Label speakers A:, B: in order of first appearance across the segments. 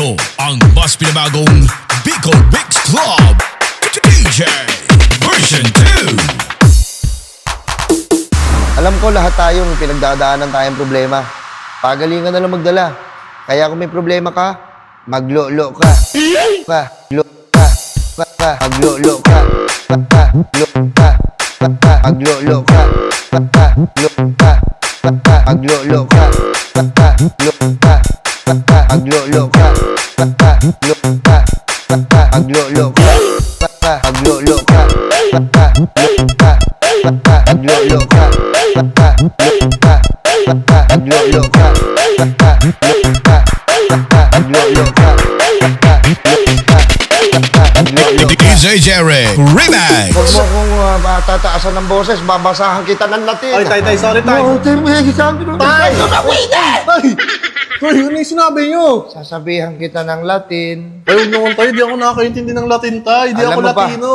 A: Ito ang mas pinabagong Bicol Mix Club DJ Version 2.
B: Alam ko lahat tayong pinagdadaanan tayong problema. Pagalingan na lang magdala. Kaya kung may problema ka, maglolo ka. Maglolo ka. Maglolo ka. Maglolo ka. Maglolo ka. Maglolo ka. Maglolo ka. Maglolo ka. Maglolo ka. Maglolo ka. Maglolo ka.
A: DJ Jerry Remix.
B: Huwag mo kung tataasan ng boses, babasahan kita ng Latin.
C: Ay, tay, sorry, tay.
B: Tay!
C: Tay, ano yung sinabi nyo?
B: Sasabihan kita ng Latin.
C: Ay, huwag naman tayo, di ako nakakaintindi ng Latin, tay. Di
B: Alam
C: ako
B: mo ba?
C: Latino.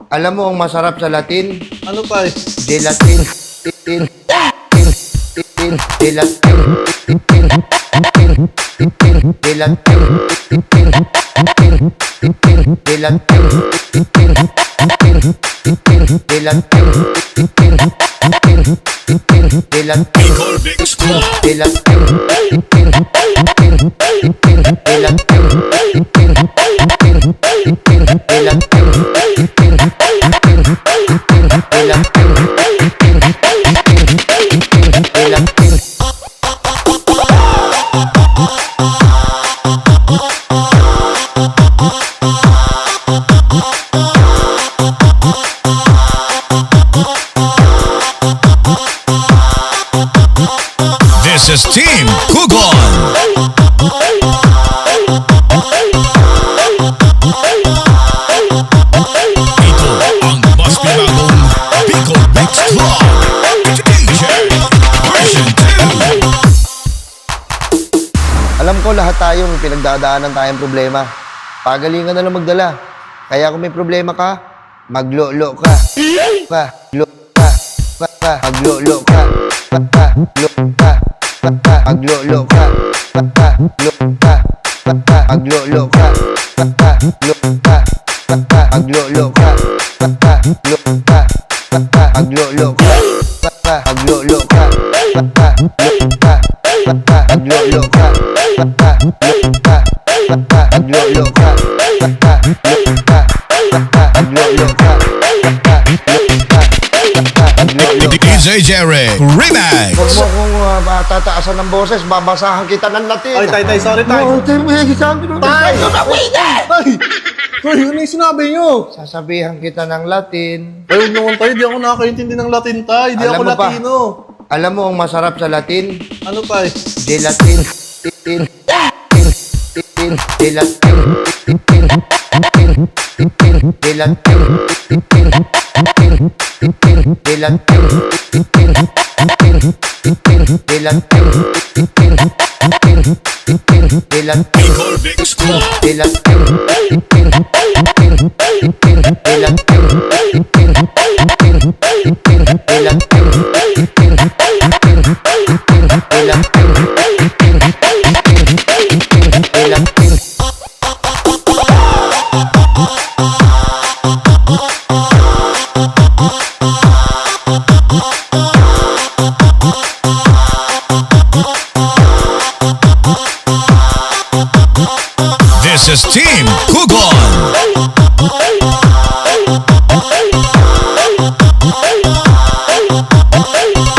B: Alam mo ang masarap sa Latin?
C: Ano, tay?
B: Gelatin. Gelatin. Gelatin.
A: Bicol Mix Club. This is Team Kugon. Ito ang mas pinabagong Bicol Mix Club DJ Version 2.
B: Alam ko lahat tayong pinagdadaanan tayong problema. Pagalingan na lang magdala. Kaya kung may problema ka, maglolo ka. Maglolo ka. Maglolo ka. Maglolo ka. Maglolo ka. Maglolo ka. Maglolo ka. Maglolo ka. Maglolo ka. Maglolo ka.
A: DJ Jerry Remix.
B: Huwag mo kung tataasan ng boses, babasahan kita ng Latin.
C: Ay, tay, sorry, tay.
B: Tay!
C: Tay, ano yung sinabi nyo?
B: Sasabihan kita ng Latin.
C: Ay, huwag naman tayo, di ako nakakaintindi ng Latin, tay. Di
B: Alam
C: ako
B: mo ba?
C: Latino.
B: Alam mo ang masarap sa Latin?
C: Ano, tay?
B: Gelatin. Gelatin. Gelatin. Gelatin.
A: Bicol Mix Club. This is Team Kugon.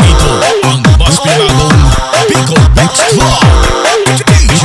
A: Ito ang mas pinabagong Bicol Mix Club DJ